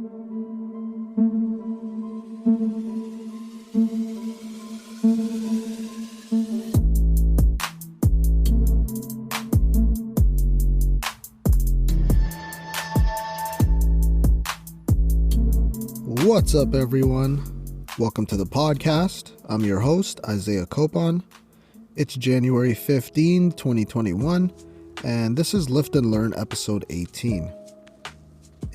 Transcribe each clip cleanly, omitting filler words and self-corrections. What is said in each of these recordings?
What's up, everyone? Welcome to the podcast. I'm your host, Isaiah Copon. It's January 15, 2021, and this is Lift and Learn episode 18.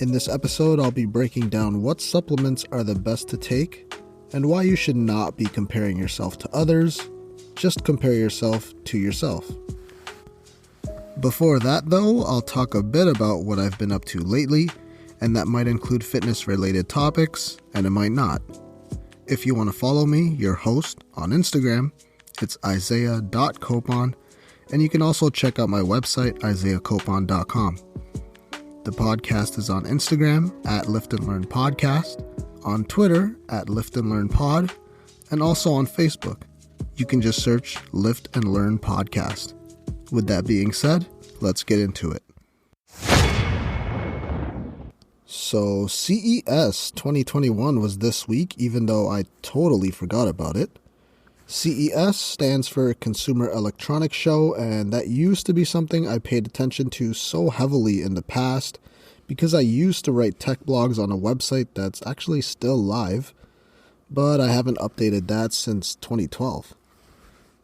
In this episode, I'll be breaking down what supplements are the best to take and why you should not be comparing yourself to others. Just compare yourself to yourself. Before that, though, I'll talk a bit about what I've been up to lately, and that might include fitness-related topics, and it might not. If you want to follow me, your host, on Instagram, it's isaiah.copon, and you can also check out my website, isaiahcopon.com. The podcast is on Instagram, at Lift and Learn Podcast, on Twitter, at Lift and Learn Pod, and also on Facebook. You can just search Lift and Learn Podcast. With that being said, let's get into it. So CES 2021 was this week, even though I totally forgot about it. CES stands for Consumer Electronics Show, and that used to be something I paid attention to so heavily in the past because I used to write tech blogs on a website that's actually still live, but I haven't updated that since 2012.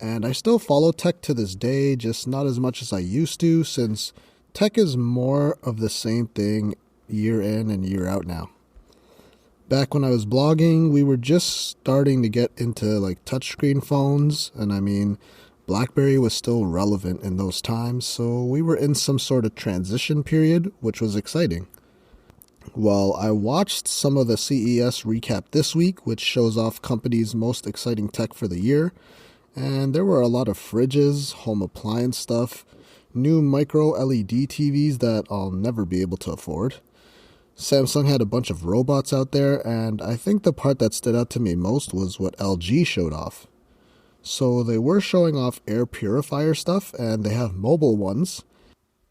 And I still follow tech to this day, just not as much as I used to, since tech is more of the same thing year in and year out now. Back when I was blogging, we were just starting to get into touchscreen phones, and I mean, BlackBerry was still relevant in those times, so we were in some sort of transition period, which was exciting. Well, I watched some of the CES recap this week, which shows off companies' most exciting tech for the year, and there were a lot of fridges, home appliance stuff, new micro LED TVs that I'll never be able to afford. Samsung had a bunch of robots out there, and I think the part that stood out to me most was what LG showed off. So they were showing off air purifier stuff, and they have mobile ones.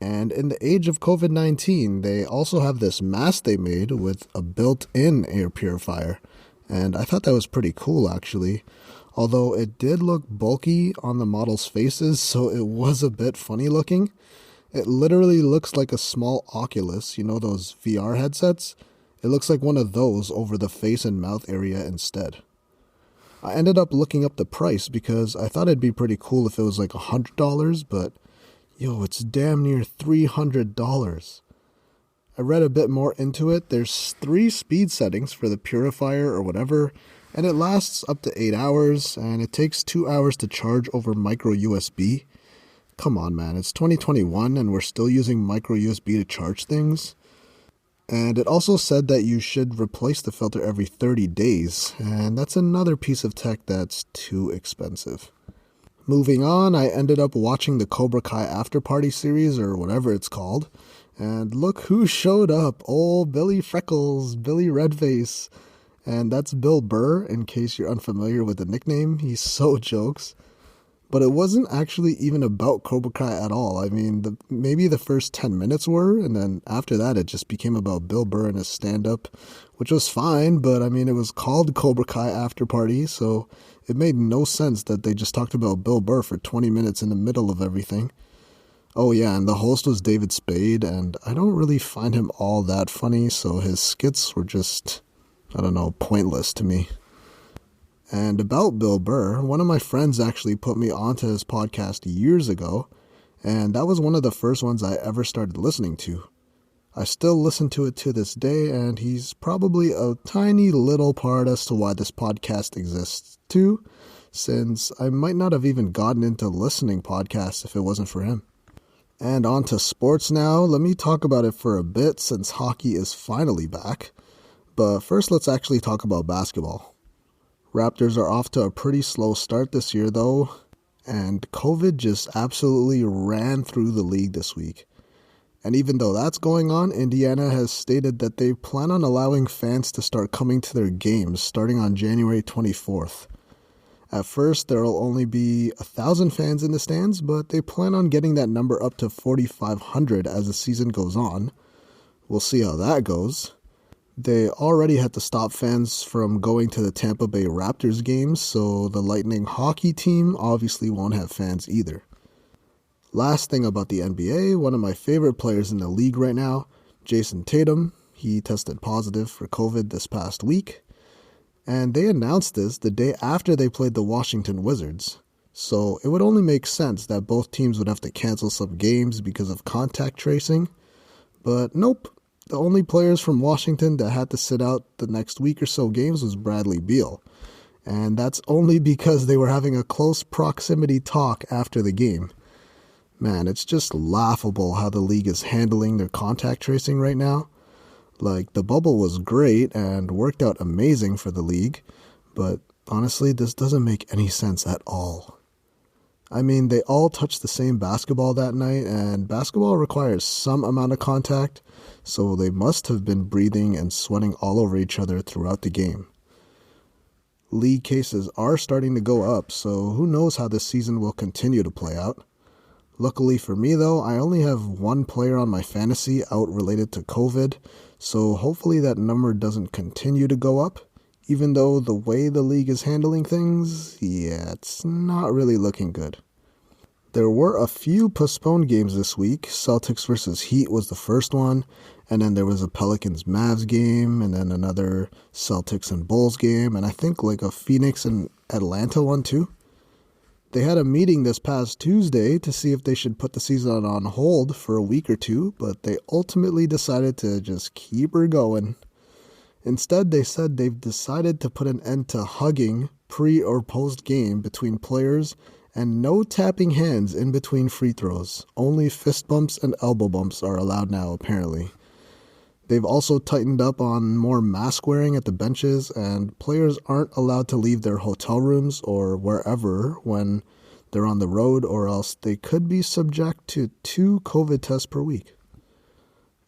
And in the age of COVID-19, they also have this mask they made with a built-in air purifier. And I thought that was pretty cool, actually. Although it did look bulky on the models' faces, so it was a bit funny looking. It literally looks like a small Oculus, you know those VR headsets? It looks like one of those over the face and mouth area instead. I ended up looking up the price because I thought it'd be pretty cool if it was like $100, but yo, it's damn near $300. I read a bit more into it. There's 3 speed settings for the purifier or whatever, and it lasts up to 8 hours, and it takes 2 hours to charge over micro USB. Come on, man, it's 2021 and we're still using micro USB to charge things. And it also said that you should replace the filter every 30 days, and that's another piece of tech that's too expensive. Moving on, I ended up watching the Cobra Kai After Party series, or whatever it's called, and look who showed up, old Billy Freckles, Billy Redface. And that's Bill Burr, in case you're unfamiliar with the nickname. He's so jokes. But it wasn't actually even about Cobra Kai at all. I mean, maybe the first 10 minutes were, and then after that it just became about Bill Burr and his stand-up, which was fine, but I mean, it was called Cobra Kai After Party, so it made no sense that they just talked about Bill Burr for 20 minutes in the middle of everything. Oh yeah, and the host was David Spade, and I don't really find him all that funny, so his skits were just, I don't know, pointless to me. And about Bill Burr, one of my friends actually put me onto his podcast years ago, and that was one of the first ones I ever started listening to. I still listen to it to this day, and he's probably a tiny little part as to why this podcast exists too, since I might not have even gotten into listening podcasts if it wasn't for him. And on to sports now. Let me talk about it for a bit since hockey is finally back. But first, let's actually talk about basketball. Raptors are off to a pretty slow start this year though, and COVID just absolutely ran through the league this week. And even though that's going on, Indiana has stated that they plan on allowing fans to start coming to their games starting on January 24th. At first, there will only be 1,000 fans in the stands, but they plan on getting that number up to 4,500 as the season goes on. We'll see how that goes. They already had to stop fans from going to the Tampa Bay Raptors games, so the Lightning hockey team obviously won't have fans either. Last thing about the NBA, one of my favorite players in the league right now, Jason Tatum, he tested positive for COVID this past week, and they announced this the day after they played the Washington Wizards. So it would only make sense that both teams would have to cancel some games because of contact tracing, but nope. The only players from Washington that had to sit out the next week or so games was Bradley Beal. And that's only because they were having a close proximity talk after the game. Man, it's just laughable how the league is handling their contact tracing right now. Like, the bubble was great and worked out amazing for the league, but honestly, this doesn't make any sense at all. I mean, they all touched the same basketball that night, and basketball requires some amount of contact, so they must have been breathing and sweating all over each other throughout the game. League cases are starting to go up, so who knows how this season will continue to play out. Luckily for me, though, I only have one player on my fantasy out related to COVID, so hopefully that number doesn't continue to go up. Even though the way the league is handling things, yeah, it's not really looking good. There were a few postponed games this week. Celtics versus Heat was the first one, and then there was a Pelicans-Mavs game, and then another Celtics and Bulls game, and I think like a Phoenix and Atlanta one too. They had a meeting this past Tuesday to see if they should put the season on hold for a week or two, but they ultimately decided to just keep her going. Instead, they said they've decided to put an end to hugging pre or post game between players and no tapping hands in between free throws. Only fist bumps and elbow bumps are allowed now, apparently. They've also tightened up on more mask wearing at the benches, and players aren't allowed to leave their hotel rooms or wherever when they're on the road, or else they could be subject to 2 COVID tests per week.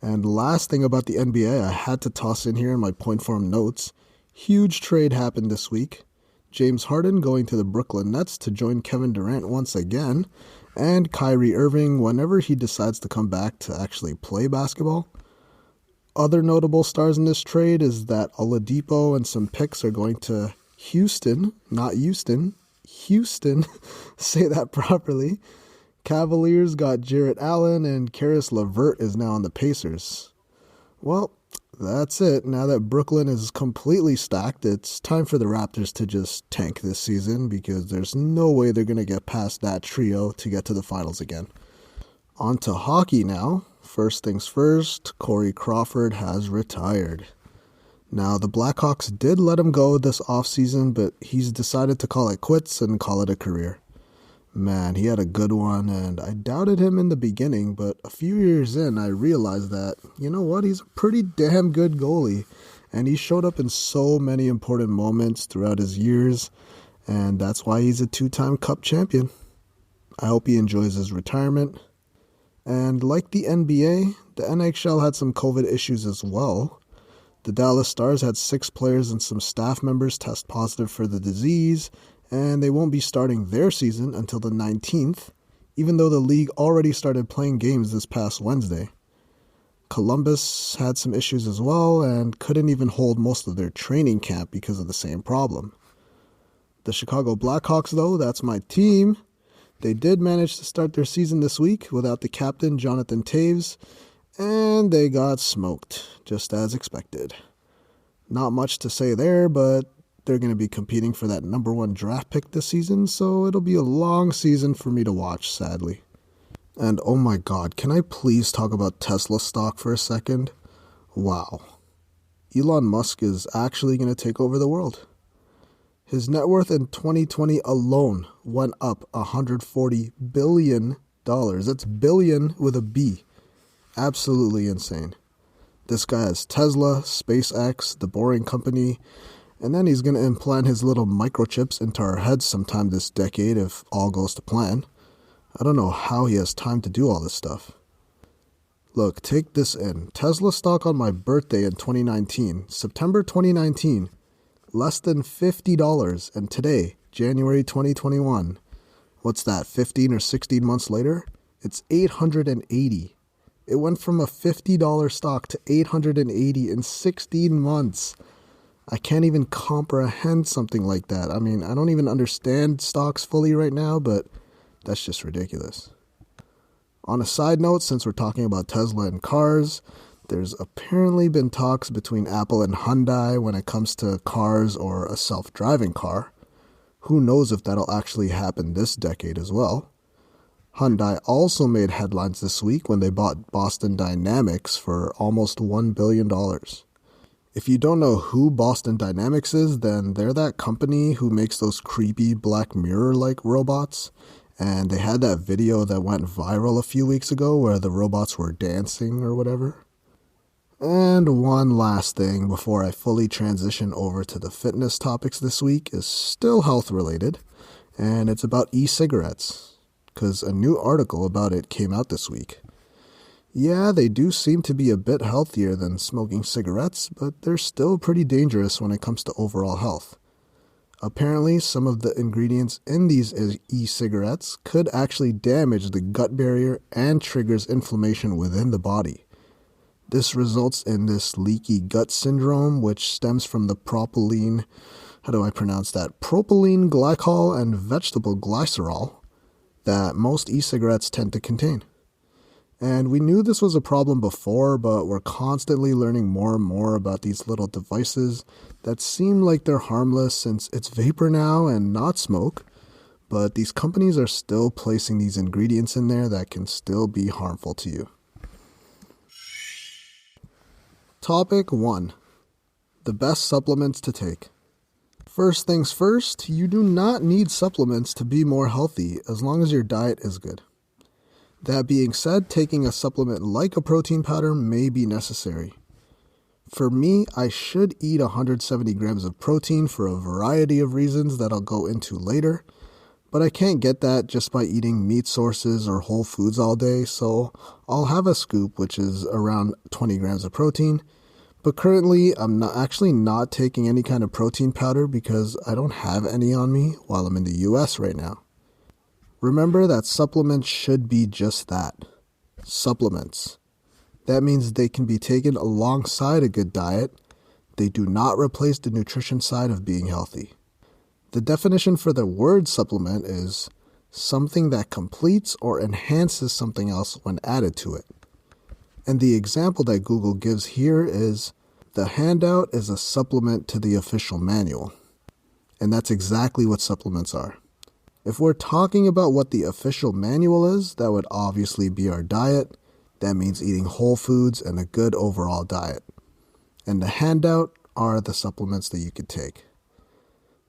And last thing about the NBA, I had to toss in here in my point form notes. Huge trade happened this week. James Harden going to the Brooklyn Nets to join Kevin Durant once again, and Kyrie Irving whenever he decides to come back to actually play basketball. Other notable stars in this trade is that Oladipo and some picks are going to Houston, not Houston, Houston, say that properly. Cavaliers got Jarrett Allen, and Karis LeVert is now on the Pacers. Well, that's it. Now that Brooklyn is completely stacked, it's time for the Raptors to just tank this season because there's no way they're going to get past that trio to get to the finals again. On to hockey now. First things first, Corey Crawford has retired. Now, the Blackhawks did let him go this offseason, but he's decided to call it quits and call it a career. Man, he had a good one, and I doubted him in the beginning, but a few years in, I realized that, you know what, he's a pretty damn good goalie, and he showed up in so many important moments throughout his years, and that's why he's a 2-time Cup champion. I hope he enjoys his retirement. And like the NBA, the NHL had some COVID issues as well. The Dallas Stars had 6 players and some staff members test positive for the disease, and they won't be starting their season until the 19th, even though the league already started playing games this past Wednesday. Columbus had some issues as well and couldn't even hold most of their training camp because of the same problem. The Chicago Blackhawks, though, that's my team. They did manage to start their season this week without the captain, Jonathan Toews, and they got smoked, just as expected. Not much to say there, but they're going to be competing for that number 1 draft pick this season, so it'll be a long season for me to watch, sadly. And oh my god, can I please talk about Tesla stock for a second? Wow. Elon Musk is actually going to take over the world. His net worth in 2020 alone went up $140 billion. That's billion with a B. Absolutely insane. This guy has Tesla, SpaceX, the Boring Company, and then he's going to implant his little microchips into our heads sometime this decade if all goes to plan. I don't know how he has time to do all this stuff. Look, take this in. Tesla stock on my birthday in 2019, September 2019, less than $50, and today, January 2021, what's that, 15 or 16 months later? It's $880. It went from a $50 stock to $880 in 16 months. I can't even comprehend something like that. I mean, I don't even understand stocks fully right now, but that's just ridiculous. On a side note, since we're talking about Tesla and cars, there's apparently been talks between Apple and Hyundai when it comes to cars or a self-driving car. Who knows if that'll actually happen this decade as well. Hyundai also made headlines this week when they bought Boston Dynamics for almost $1 billion. If you don't know who Boston Dynamics is, then they're that company who makes those creepy Black Mirror-like robots. And they had that video that went viral a few weeks ago where the robots were dancing or whatever. And one last thing before I fully transition over to the fitness topics this week is still health related, and it's about e-cigarettes, because a new article about it came out this week. Yeah, they do seem to be a bit healthier than smoking cigarettes, but they're still pretty dangerous when it comes to overall health. Apparently, some of the ingredients in these e-cigarettes could actually damage the gut barrier and triggers inflammation within the body. This results in this leaky gut syndrome, which stems from the propylene glycol and vegetable glycerol that most e-cigarettes tend to contain. And we knew this was a problem before, but we're constantly learning more and more about these little devices that seem like they're harmless since it's vapor now and not smoke, but these companies are still placing these ingredients in there that can still be harmful to you. Topic 1. The best supplements to take. First things first, you do not need supplements to be more healthy as long as your diet is good. That being said, taking a supplement like a protein powder may be necessary. For me, I should eat 170 grams of protein for a variety of reasons that I'll go into later, but I can't get that just by eating meat sources or whole foods all day, so I'll have a scoop, which is around 20 grams of protein. But currently, I'm not taking any kind of protein powder because I don't have any on me while I'm in the US right now. Remember that supplements should be just that. Supplements. That means they can be taken alongside a good diet. They do not replace the nutrition side of being healthy. The definition for the word supplement is something that completes or enhances something else when added to it. And the example that Google gives here is the handout is a supplement to the official manual. And that's exactly what supplements are. If we're talking about what the official manual is, that would obviously be our diet. That means eating whole foods and a good overall diet. And the handout are the supplements that you could take.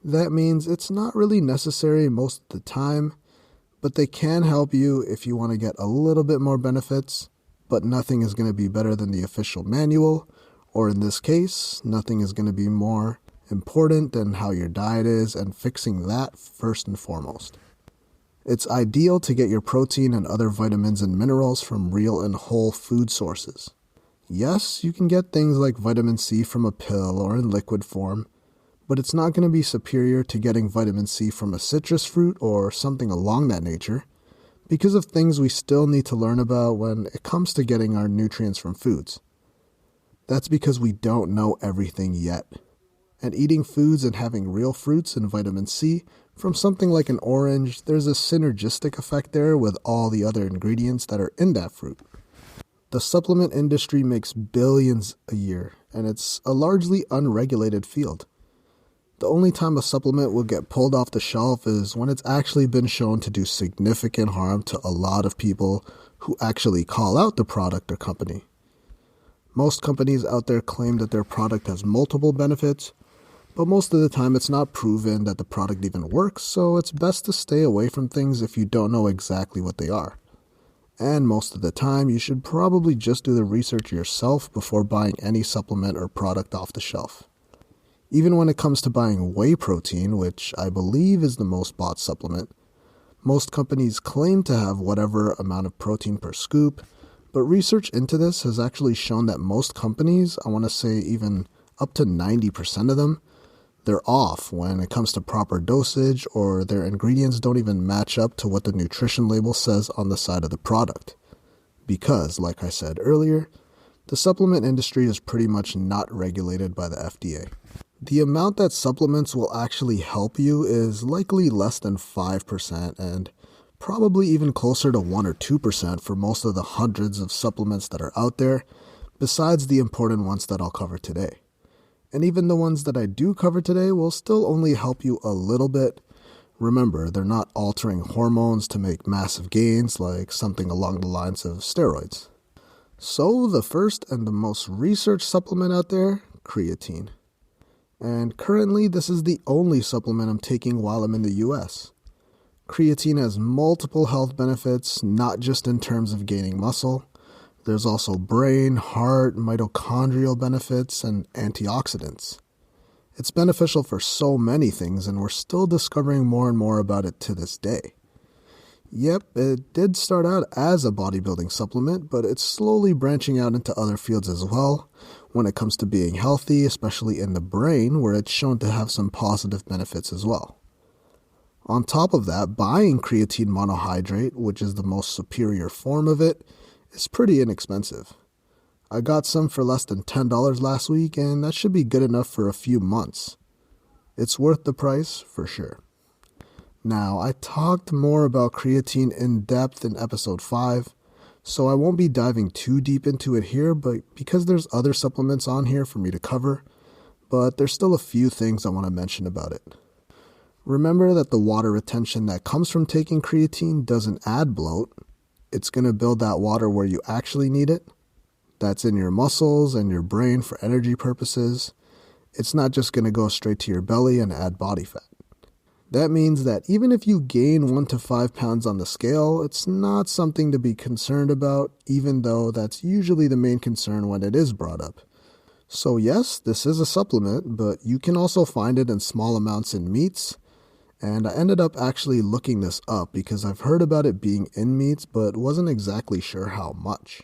That means it's not really necessary most of the time, but they can help you if you want to get a little bit more benefits, but nothing is going to be better than the official manual, or in this case, nothing is going to be more important than how your diet is and fixing that first and foremost. It's ideal to get your protein and other vitamins and minerals from real and whole food sources. Yes, you can get things like vitamin C from a pill or in liquid form, but it's not going to be superior to getting vitamin C from a citrus fruit or something along that nature because of things we still need to learn about when it comes to getting our nutrients from foods. That's because we don't know everything yet. And eating foods and having real fruits and vitamin C from something like an orange, there's a synergistic effect there with all the other ingredients that are in that fruit. The supplement industry makes billions a year, and it's a largely unregulated field. The only time a supplement will get pulled off the shelf is when it's actually been shown to do significant harm to a lot of people who actually call out the product or company. Most companies out there claim that their product has multiple benefits, but most of the time it's not proven that the product even works, so it's best to stay away from things if you don't know exactly what they are. And most of the time, you should probably just do the research yourself before buying any supplement or product off the shelf. Even when it comes to buying whey protein, which I believe is the most bought supplement, most companies claim to have whatever amount of protein per scoop, but research into this has actually shown that most companies, I want to say even up to 90% of them, they're off when it comes to proper dosage, or their ingredients don't even match up to what the nutrition label says on the side of the product. because, like I said earlier, the supplement industry is pretty much not regulated by the FDA. The amount that supplements will actually help you is likely less than 5% and probably even closer to 1 or 2% for most of the hundreds of supplements that are out there, besides the important ones that I'll cover today. And even the ones that I do cover today will still only help you a little bit. Remember, they're not altering hormones to make massive gains like something along the lines of steroids. So the first and the most researched supplement out there, creatine. And currently this is the only supplement I'm taking while I'm in the US. Creatine has multiple health benefits, not just in terms of gaining muscle. There's also brain, heart, mitochondrial benefits, and antioxidants. It's beneficial for so many things, and we're still discovering more and more about it to this day. Yep, it did start out as a bodybuilding supplement, but it's slowly branching out into other fields as well when it comes to being healthy, especially in the brain, where it's shown to have some positive benefits as well. On top of that, buying creatine monohydrate, which is the most superior form of it, is pretty inexpensive. I got some for less than $10 last week, and that should be good enough for a few months. It's worth the price for sure. Now, I talked more about creatine in depth in episode 5, so I won't be diving too deep into it here, but because there's other supplements on here for me to cover, but there's still a few things I want to mention about it. Remember that the water retention that comes from taking creatine doesn't add bloat. It's going to build that water where you actually need it. That's in your muscles and your brain for energy purposes. It's not just going to go straight to your belly and add body fat. That means that even if you gain 1 to 5 pounds on the scale, it's not something to be concerned about, even though that's usually the main concern when it is brought up. So yes, this is a supplement, but you can also find it in small amounts in meats. And I ended up actually looking this up because I've heard about it being in meats, but wasn't exactly sure how much.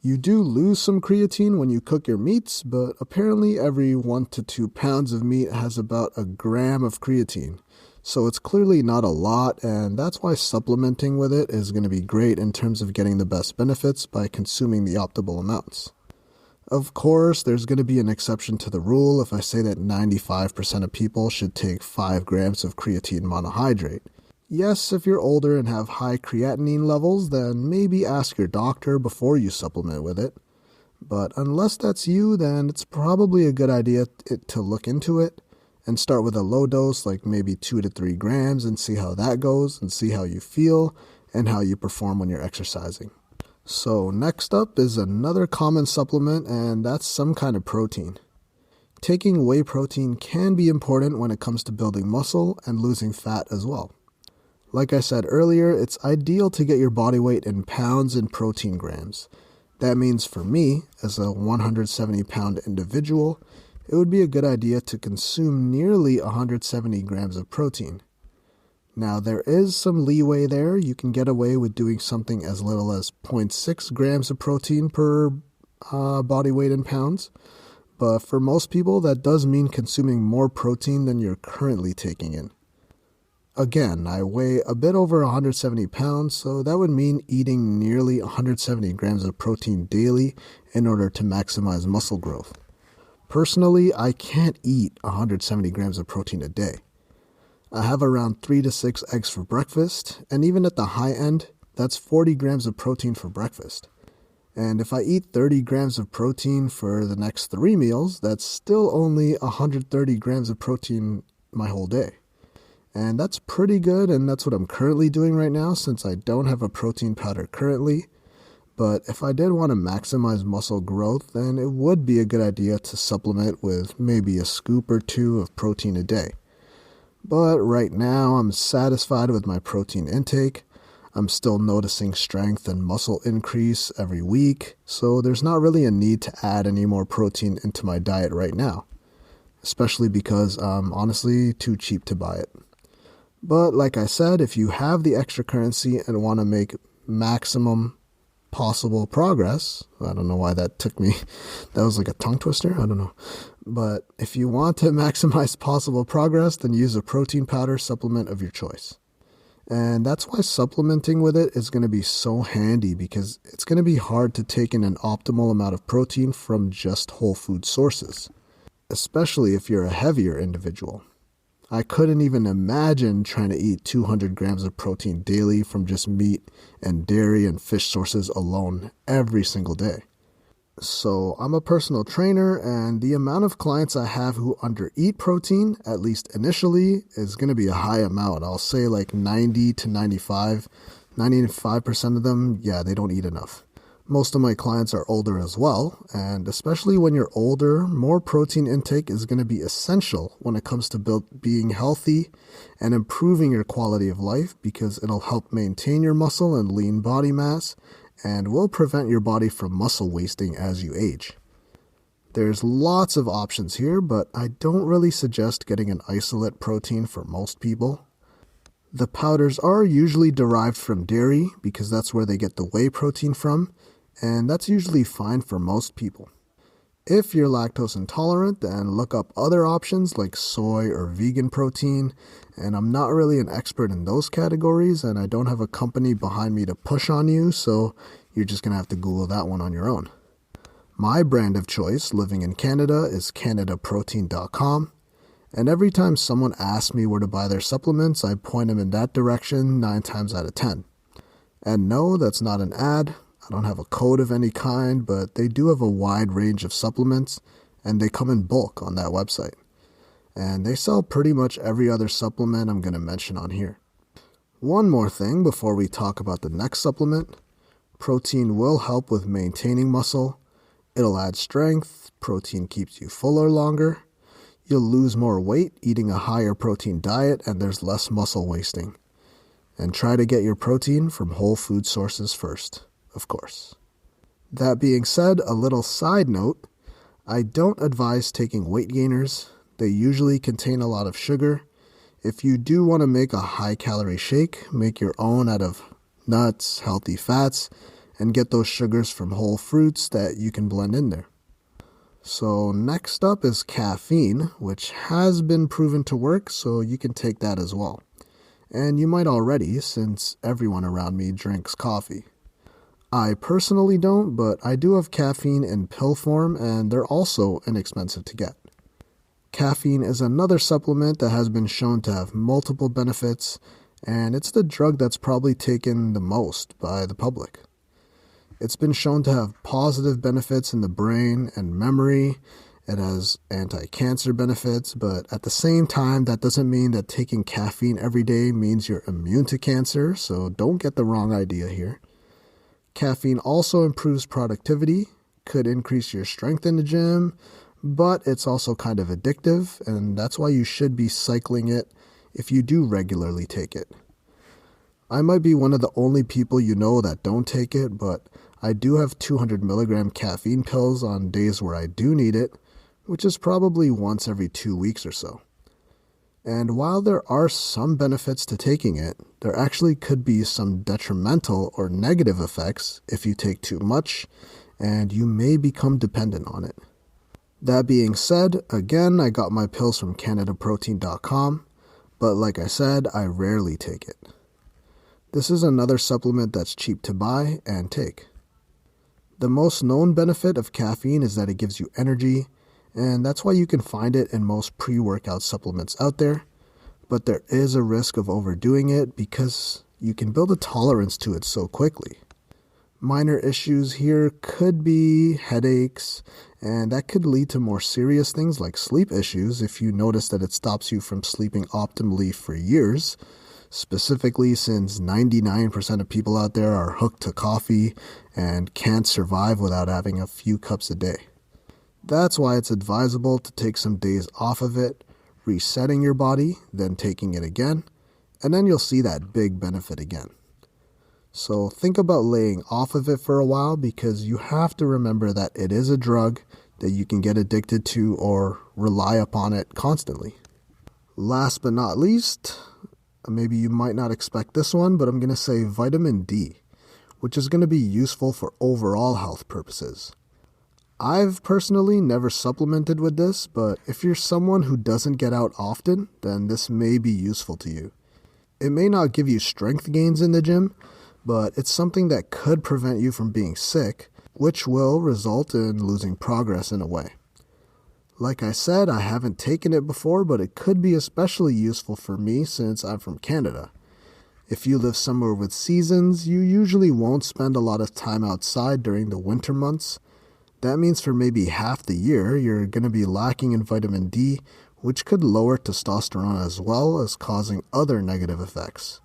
You do lose some creatine when you cook your meats, but apparently every 1 to 2 pounds of meat has about a gram of creatine. So it's clearly not a lot, and that's why supplementing with it is going to be great in terms of getting the best benefits by consuming the optimal amounts. Of course, there's going to be an exception to the rule if I say that 95% of people should take 5 grams of creatine monohydrate. Yes, if you're older and have high creatinine levels, then maybe ask your doctor before you supplement with it. But unless that's you, then it's probably a good idea to look into it and start with a low dose, like maybe 2 to 3 grams, and see how that goes and see how you feel and how you perform when you're exercising. So next up is another common supplement, and that's some kind of protein. Taking whey protein can be important when it comes to building muscle and losing fat as well. Like I said earlier, it's ideal to get your body weight in pounds and protein grams. That means for me, as a 170-pound individual, it would be a good idea to consume nearly 170 grams of protein. Now, there is some leeway there. You can get away with doing something as little as 0.6 grams of protein per body weight in pounds. But for most people, that does mean consuming more protein than you're currently taking in. Again, I weigh a bit over 170 pounds, so that would mean eating nearly 170 grams of protein daily in order to maximize muscle growth. Personally, I can't eat 170 grams of protein a day. I have around 3 to 6 eggs for breakfast, and even at the high end, that's 40 grams of protein for breakfast. And if I eat 30 grams of protein for the next 3 meals, that's still only 130 grams of protein my whole day. And that's pretty good, and that's what I'm currently doing right now since I don't have a protein powder currently. But if I did want to maximize muscle growth, then it would be a good idea to supplement with maybe a scoop or 2 of protein a day. But right now, I'm satisfied with my protein intake. I'm still noticing strength and muscle increase every week, so there's not really a need to add any more protein into my diet right now, especially because I'm honestly too cheap to buy it. But like I said, if you have the extra currency and want to make maximum possible progress, I don't know why that took me, that was like a tongue twister, I don't know. But if you want to maximize possible progress, then use a protein powder supplement of your choice. And that's why supplementing with it is going to be so handy, because it's going to be hard to take in an optimal amount of protein from just whole food sources, especially if you're a heavier individual. I couldn't even imagine trying to eat 200 grams of protein daily from just meat and dairy and fish sources alone every single day. So I'm a personal trainer, and the amount of clients I have who undereat protein, at least initially, is going to be a high amount. I'll say like 90 to 95% of them, yeah, they don't eat enough. Most of my clients are older as well, and especially when you're older, more protein intake is going to be essential when it comes to being healthy and improving your quality of life, because it'll help maintain your muscle and lean body mass and will prevent your body from muscle wasting as you age. There's lots of options here, but I don't really suggest getting an isolate protein for most people. The powders are usually derived from dairy because that's where they get the whey protein from, and that's usually fine for most people. If you're lactose intolerant, then look up other options like soy or vegan protein, and I'm not really an expert in those categories, and I don't have a company behind me to push on you, so you're just going to have to Google that one on your own. My brand of choice, living in Canada, is canadaprotein.com, and every time someone asks me where to buy their supplements, I point them in that direction 9 times out of 10. And no, that's not an ad. I don't have a code of any kind, but they do have a wide range of supplements, and they come in bulk on that website. And they sell pretty much every other supplement I'm going to mention on here. One more thing before we talk about the next supplement. Protein will help with maintaining muscle. It'll add strength. Protein keeps you fuller longer. You'll lose more weight eating a higher protein diet, and there's less muscle wasting. And try to get your protein from whole food sources first, of course. That being said, a little side note, I don't advise taking weight gainers. They usually contain a lot of sugar. If you do want to make a high-calorie shake, make your own out of nuts, healthy fats, and get those sugars from whole fruits that you can blend in there. So next up is caffeine, which has been proven to work, so you can take that as well. And you might already, since everyone around me drinks coffee. I personally don't, but I do have caffeine in pill form, and they're also inexpensive to get. Caffeine is another supplement that has been shown to have multiple benefits, and it's the drug that's probably taken the most by the public. It's been shown to have positive benefits in the brain and memory. It has anti-cancer benefits, but at the same time, that doesn't mean that taking caffeine every day means you're immune to cancer, so don't get the wrong idea here. Caffeine also improves productivity, could increase your strength in the gym, but it's also kind of addictive, and that's why you should be cycling it if you do regularly take it. I might be one of the only people you know that don't take it, but I do have 200 milligram caffeine pills on days where I do need it, which is probably once every 2 weeks or so. And while there are some benefits to taking it, there actually could be some detrimental or negative effects if you take too much, and you may become dependent on it. That being said, again, I got my pills from canadaprotein.com, but like I said, I rarely take it. This is another supplement that's cheap to buy and take. The most known benefit of caffeine is that it gives you energy, and that's why you can find it in most pre-workout supplements out there, but there is a risk of overdoing it because you can build a tolerance to it so quickly. Minor issues here could be headaches, and that could lead to more serious things like sleep issues if you notice that it stops you from sleeping optimally for years, specifically since 99% of people out there are hooked to coffee and can't survive without having a few cups a day. That's why it's advisable to take some days off of it, resetting your body, then taking it again, and then you'll see that big benefit again. So think about laying off of it for a while, because you have to remember that it is a drug that you can get addicted to or rely upon it constantly. Last but not least, maybe you might not expect this one, but I'm going to say vitamin D, which is going to be useful for overall health purposes. I've personally never supplemented with this, but if you're someone who doesn't get out often, then this may be useful to you. It may not give you strength gains in the gym, but it's something that could prevent you from being sick, which will result in losing progress in a way. Like I said, I haven't taken it before, but it could be especially useful for me since I'm from Canada. If you live somewhere with seasons, you usually won't spend a lot of time outside during the winter months. That means for maybe half the year, you're going to be lacking in vitamin D, which could lower testosterone as well as causing other negative effects.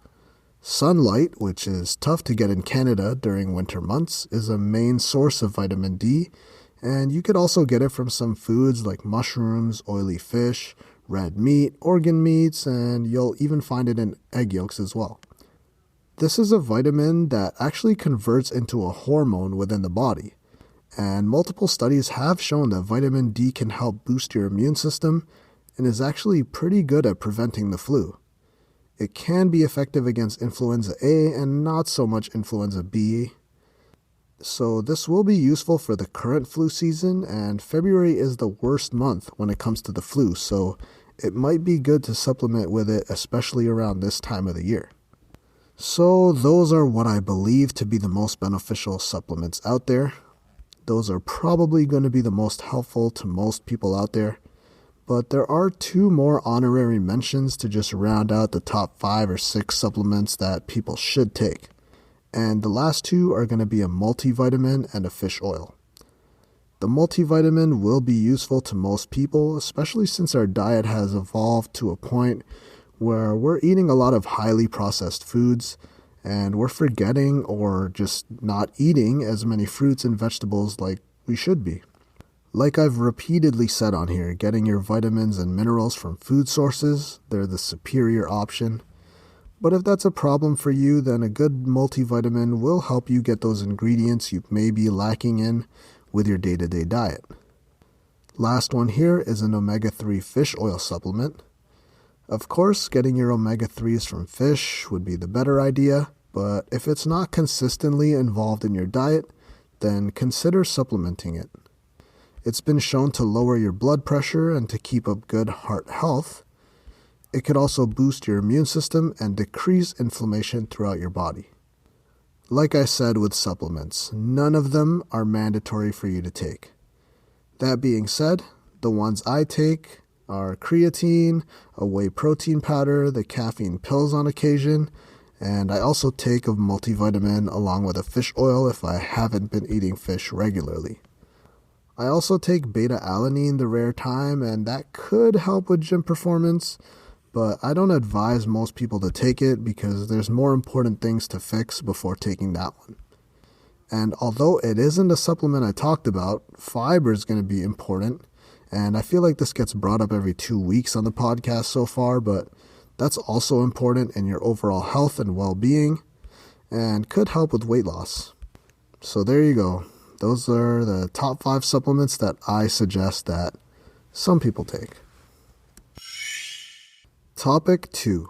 Sunlight, which is tough to get in Canada during winter months, is a main source of vitamin D, and you could also get it from some foods like mushrooms, oily fish, red meat, organ meats, and you'll even find it in egg yolks as well. This is a vitamin that actually converts into a hormone within the body, and multiple studies have shown that vitamin D can help boost your immune system and is actually pretty good at preventing the flu. It can be effective against influenza A and not so much influenza B. So this will be useful for the current flu season, and February is the worst month when it comes to the flu, so it might be good to supplement with it, especially around this time of the year. So those are what I believe to be the most beneficial supplements out there. Those are probably going to be the most helpful to most people out there. But there are 2 more honorary mentions to just round out the top 5 or 6 supplements that people should take. And the last 2 are going to be a multivitamin and a fish oil. The multivitamin will be useful to most people, especially since our diet has evolved to a point where we're eating a lot of highly processed foods, and we're forgetting or just not eating as many fruits and vegetables like we should be. Like I've repeatedly said on here, getting your vitamins and minerals from food sources, they're the superior option. But if that's a problem for you, then a good multivitamin will help you get those ingredients you may be lacking in with your day-to-day diet. Last one here is an omega-3 fish oil supplement. Of course, getting your omega-3s from fish would be the better idea, but if it's not consistently involved in your diet, then consider supplementing it. It's been shown to lower your blood pressure and to keep up good heart health. It could also boost your immune system and decrease inflammation throughout your body. Like I said with supplements, none of them are mandatory for you to take. That being said, the ones I take are creatine, a whey protein powder, the caffeine pills on occasion, and I also take a multivitamin along with a fish oil if I haven't been eating fish regularly. I also take beta-alanine the rare time, and that could help with gym performance, but I don't advise most people to take it because there's more important things to fix before taking that one. And although it isn't a supplement I talked about, fiber is going to be important, and I feel like this gets brought up every 2 weeks on the podcast so far, but that's also important in your overall health and well-being, and could help with weight loss. So there you go. Those are the top 5 supplements that I suggest that some people take. Topic 2.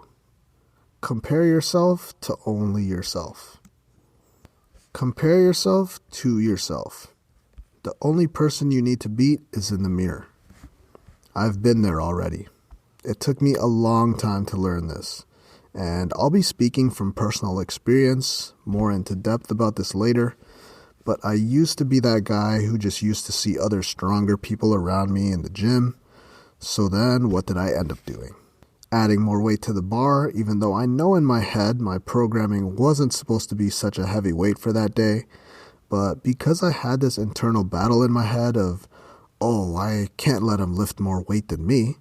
Compare yourself to only yourself. Compare yourself to yourself. The only person you need to beat is in the mirror. I've been there already. It took me a long time to learn this, and I'll be speaking from personal experience, more into depth about this later, but I used to be that guy who just used to see other stronger people around me in the gym. So then what did I end up doing? Adding more weight to the bar, even though I know in my head my programming wasn't supposed to be such a heavy weight for that day, but because I had this internal battle in my head of, oh, I can't let him lift more weight than me,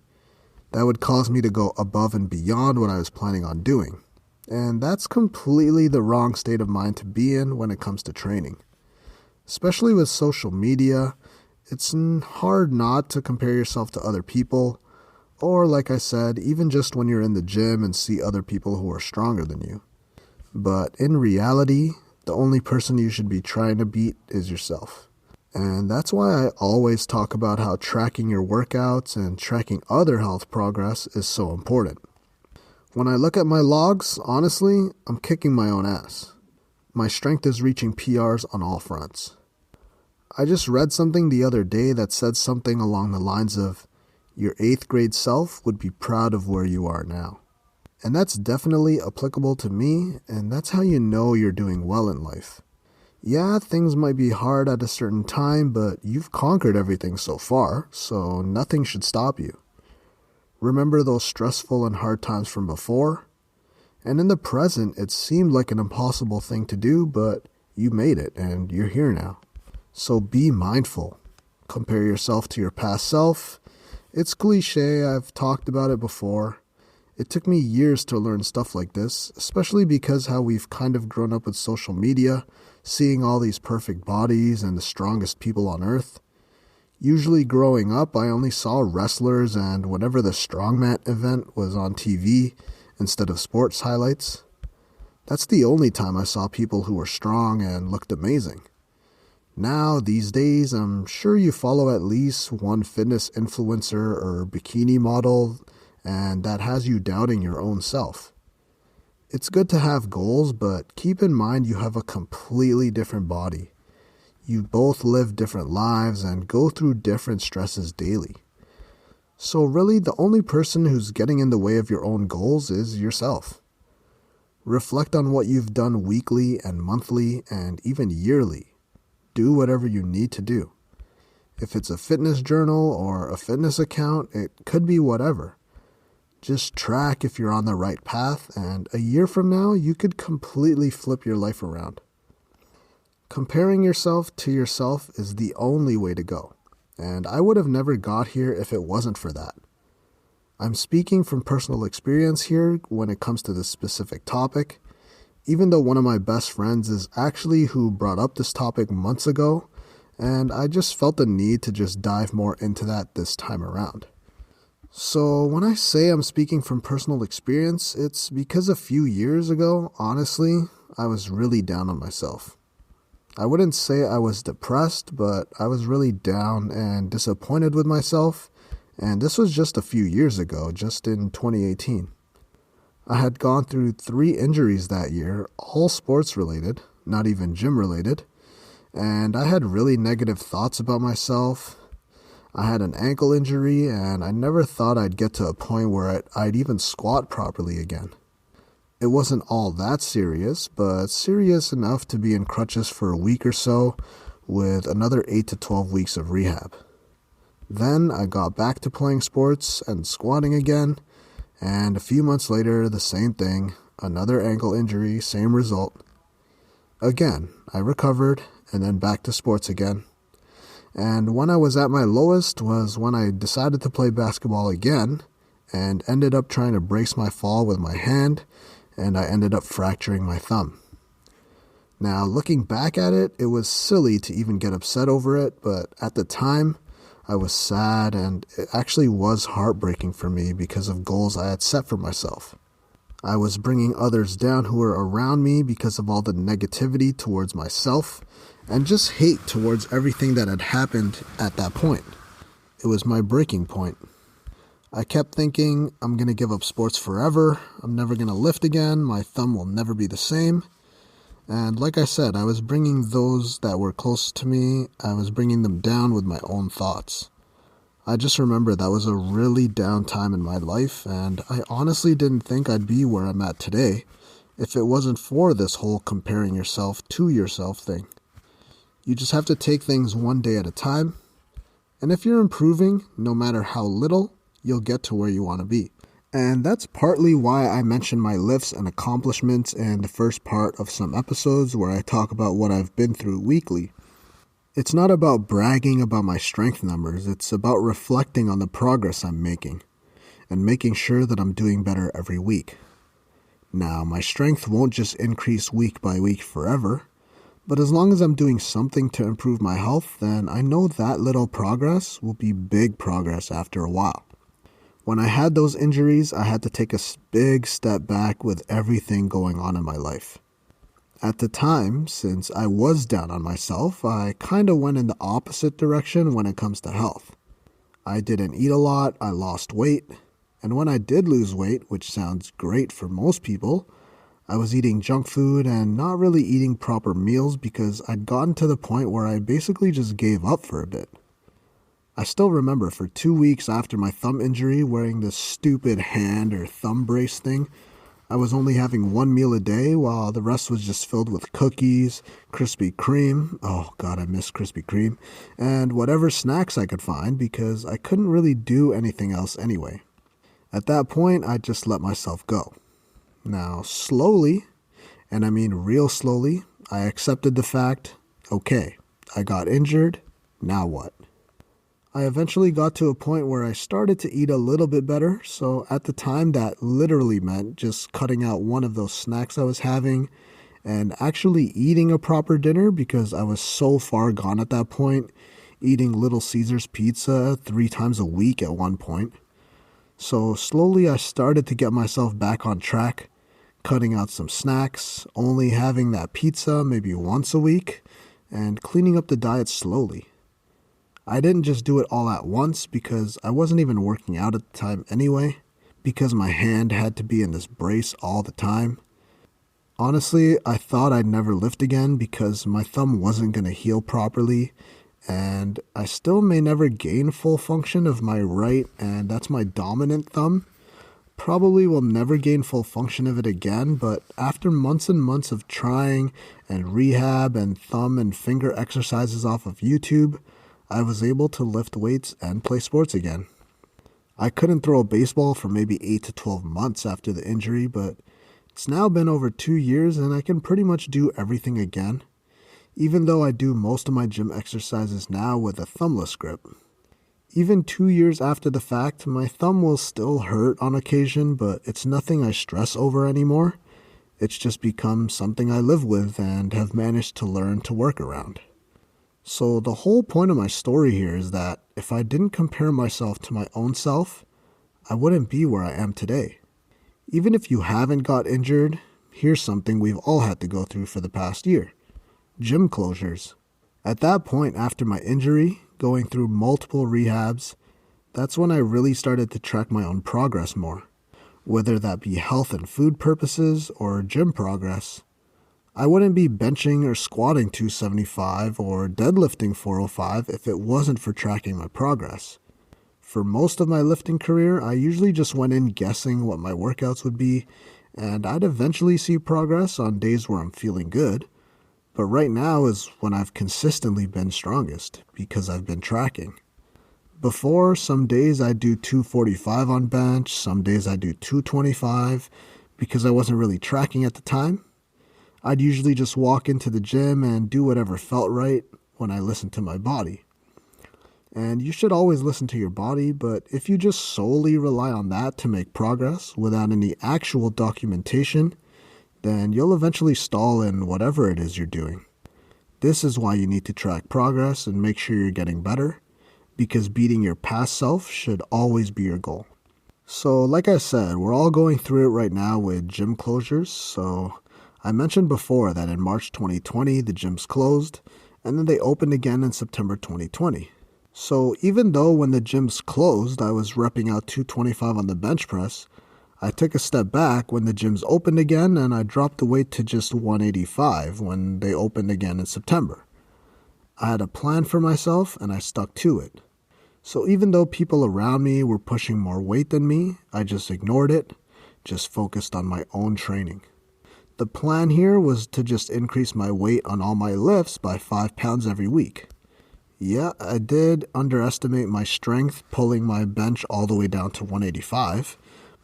that would cause me to go above and beyond what I was planning on doing. And that's completely the wrong state of mind to be in when it comes to training. Especially with social media, it's hard not to compare yourself to other people, or like I said, even just when you're in the gym and see other people who are stronger than you. But in reality, the only person you should be trying to beat is yourself. And that's why I always talk about how tracking your workouts and tracking other health progress is so important. When I look at my logs, honestly, I'm kicking my own ass. My strength is reaching PRs on all fronts. I just read something the other day that said something along the lines of, your 8th grade self would be proud of where you are now. And that's definitely applicable to me, and that's how you know you're doing well in life. Yeah, things might be hard at a certain time, but you've conquered everything so far, so nothing should stop you. Remember those stressful and hard times from before? And in the present, it seemed like an impossible thing to do, but you made it, and you're here now. So be mindful. Compare yourself to your past self. It's cliche, I've talked about it before. It took me years to learn stuff like this, especially because how we've kind of grown up with social media, seeing all these perfect bodies and the strongest people on earth. Usually growing up, I only saw wrestlers and whenever the strongman event was on TV instead of sports highlights. That's the only time I saw people who were strong and looked amazing. Now, these days, I'm sure you follow at least one fitness influencer or bikini model, and that has you doubting your own self. It's good to have goals, but keep in mind you have a completely different body. You both live different lives and go through different stresses daily. So really, the only person who's getting in the way of your own goals is yourself. Reflect on what you've done weekly and monthly and even yearly. Do whatever you need to do. If it's a fitness journal or a fitness account, it could be whatever. Just track if you're on the right path, and a year from now, you could completely flip your life around. Comparing yourself to yourself is the only way to go, and I would have never got here if it wasn't for that. I'm speaking from personal experience here when it comes to this specific topic, even though one of my best friends is actually who brought up this topic months ago, and I just felt the need to just dive more into that this time around. So when I say I'm speaking from personal experience, it's because a few years ago, honestly, I was really down on myself. I wouldn't say I was depressed, but I was really down and disappointed with myself, and this was just a few years ago, just in 2018. I had gone through 3 injuries that year, all sports related, not even gym related, and I had really negative thoughts about myself. I had an ankle injury, and I never thought I'd get to a point where I'd even squat properly again. It wasn't all that serious, but serious enough to be in crutches for a week or so, with another 8 to 12 weeks of rehab. Then I got back to playing sports and squatting again, and a few months later, the same thing, another ankle injury, same result. Again, I recovered, and then back to sports again. And when I was at my lowest was when I decided to play basketball again, and ended up trying to brace my fall with my hand, and I ended up fracturing my thumb. Now, looking back at it, it was silly to even get upset over it, but at the time, I was sad, and it actually was heartbreaking for me because of goals I had set for myself. I was bringing others down who were around me because of all the negativity towards myself, and just hate towards everything that had happened at that point. It was my breaking point. I kept thinking, I'm going to give up sports forever, I'm never going to lift again, my thumb will never be the same. And like I said, I was bringing those that were close to me, I was bringing them down with my own thoughts. I just remember that was a really down time in my life, and I honestly didn't think I'd be where I'm at today if it wasn't for this whole comparing yourself to yourself thing. You just have to take things one day at a time, and if you're improving, no matter how little, you'll get to where you want to be. And that's partly why I mention my lifts and accomplishments in the first part of some episodes where I talk about what I've been through weekly. It's not about bragging about my strength numbers, it's about reflecting on the progress I'm making and making sure that I'm doing better every week. Now, my strength won't just increase week by week forever, but as long as I'm doing something to improve my health, then I know that little progress will be big progress after a while. When I had those injuries, I had to take a big step back with everything going on in my life. At the time, since I was down on myself, I kind of went in the opposite direction when it comes to health. I didn't eat a lot, I lost weight, and when I did lose weight, which sounds great for most people, I was eating junk food and not really eating proper meals because I'd gotten to the point where I basically just gave up for a bit. I still remember for 2 weeks after my thumb injury wearing this stupid hand or thumb brace thing I was only having one meal a day while the rest was just filled with cookies, Krispy Kreme. Oh God, I miss Krispy Kreme. And whatever snacks I could find because I couldn't really do anything else anyway. At that point, I just let myself go. Now, slowly, and I mean real slowly, I accepted the fact, okay, I got injured, now what? I eventually got to a point where I started to eat a little bit better, so at the time that literally meant just cutting out one of those snacks I was having and actually eating a proper dinner because I was so far gone at that point, eating Little Caesars pizza 3 times a week at one point. So slowly I started to get myself back on track, cutting out some snacks, only having that pizza maybe once a week, and cleaning up the diet slowly. I didn't just do it all at once because I wasn't even working out at the time anyway, because my hand had to be in this brace all the time. Honestly, I thought I'd never lift again because my thumb wasn't going to heal properly, and I still may never gain full function of my right, and that's my dominant thumb. Probably will never gain full function of it again, but after months and months of trying and rehab and thumb and finger exercises off of YouTube, I was able to lift weights and play sports again. I couldn't throw a baseball for maybe 8 to 12 months after the injury, but it's now been over 2 years and I can pretty much do everything again, even though I do most of my gym exercises now with a thumbless grip. Even 2 years after the fact, my thumb will still hurt on occasion, but it's nothing I stress over anymore. It's just become something I live with and have managed to learn to work around. So the whole point of my story here is that if I didn't compare myself to my own self, I wouldn't be where I am today. Even if you haven't got injured, here's something we've all had to go through for the past year. Gym closures. At that point after my injury, going through multiple rehabs, that's when I really started to track my own progress more, whether that be health and food purposes or gym progress. I wouldn't be benching or squatting 275 or deadlifting 405 if it wasn't for tracking my progress. For most of my lifting career, I usually just went in guessing what my workouts would be, and I'd eventually see progress on days where I'm feeling good. But right now is when I've consistently been strongest because I've been tracking. Before, some days I'd do 245 on bench, some days I'd do 225 because I wasn't really tracking at the time. I'd usually just walk into the gym and do whatever felt right when I listened to my body. And you should always listen to your body, but if you just solely rely on that to make progress without any actual documentation, then you'll eventually stall in whatever it is you're doing. This is why you need to track progress and make sure you're getting better, because beating your past self should always be your goal. So like I said, we're all going through it right now with gym closures, so I mentioned before that in March 2020, the gyms closed, and then they opened again in September 2020. So even though when the gyms closed, I was repping out 225 on the bench press, I took a step back when the gyms opened again and I dropped the weight to just 185 when they opened again in September. I had a plan for myself and I stuck to it. So even though people around me were pushing more weight than me, I just ignored it, just focused on my own training. The plan here was to just increase my weight on all my lifts by 5 pounds every week. Yeah, I did underestimate my strength pulling my bench all the way down to 185,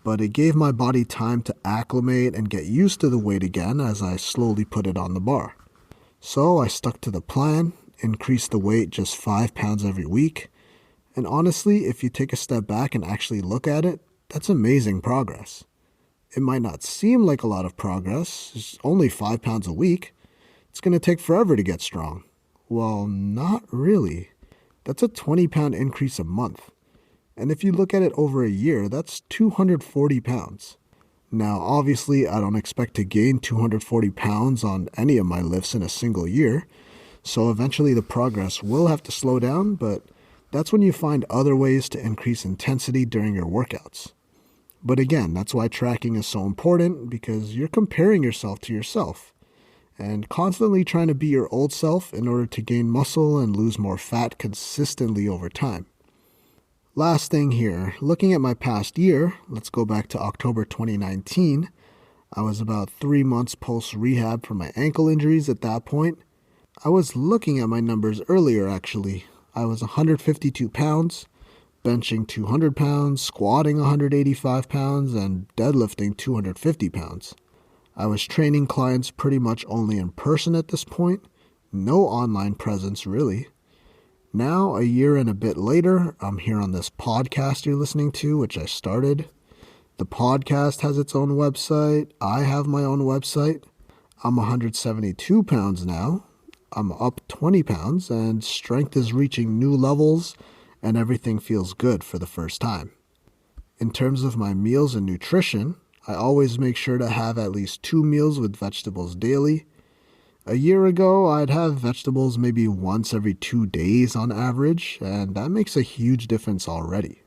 but it gave my body time to acclimate and get used to the weight again as I slowly put it on the bar. So I stuck to the plan, increased the weight just 5 pounds every week, and honestly, if you take a step back and actually look at it, that's amazing progress. It might not seem like a lot of progress, it's only 5 pounds a week. It's going to take forever to get strong. Well, not really. That's a 20-pound increase a month. And if you look at it over a year, that's 240 pounds. Now, obviously, I don't expect to gain 240 pounds on any of my lifts in a single year, so eventually the progress will have to slow down, but that's when you find other ways to increase intensity during your workouts. But again, that's why tracking is so important, because you're comparing yourself to yourself and constantly trying to be your old self in order to gain muscle and lose more fat consistently over time. Last thing here, looking at my past year, let's go back to October 2019, I was about 3 months post-rehab from my ankle injuries at that point. I was looking at my numbers earlier actually. I was 152 pounds, benching 200 pounds, squatting 185 pounds, and deadlifting 250 pounds. I was training clients pretty much only in person at this point. No online presence really. Now, a year and a bit later, I'm here on this podcast you're listening to, which I started. The podcast has its own website. I have my own website. I'm 172 pounds now. I'm up 20 pounds, and strength is reaching new levels, and everything feels good for the first time. In terms of my meals and nutrition, I always make sure to have at least 2 meals with vegetables daily. A year ago, I'd have vegetables maybe once every 2 days on average, and that makes a huge difference already.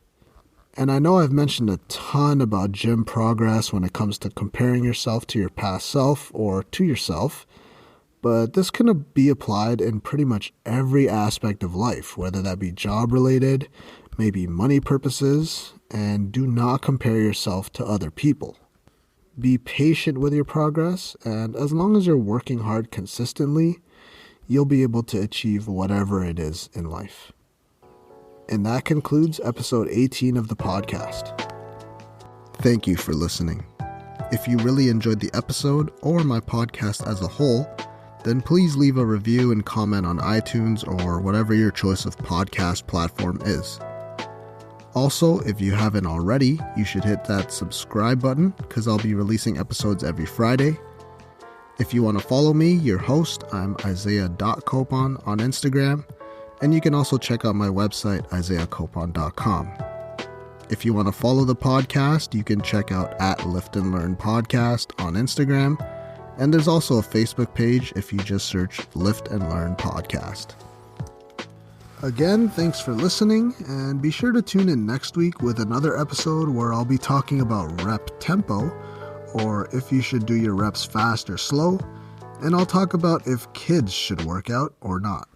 And I know I've mentioned a ton about gym progress when it comes to comparing yourself to your past self or to yourself, but this can be applied in pretty much every aspect of life, whether that be job-related, maybe money purposes, and do not compare yourself to other people. Be patient with your progress, and as long as you're working hard consistently, you'll be able to achieve whatever it is in life. And that concludes episode 18 of the podcast. Thank you for listening. If you really enjoyed the episode or my podcast as a whole, then please leave a review and comment on iTunes or whatever your choice of podcast platform is. Also, if you haven't already, you should hit that subscribe button because I'll be releasing episodes every Friday. If you want to follow me, your host, I'm Isaiah.Copon on Instagram, and you can also check out my website, isaiahcopon.com. If you want to follow the podcast, you can check out @Lift and Learn Podcast on Instagram, and there's also a Facebook page if you just search Lift and Learn Podcast. Again, thanks for listening, and be sure to tune in next week with another episode where I'll be talking about rep tempo, or if you should do your reps fast or slow, and I'll talk about if kids should work out or not.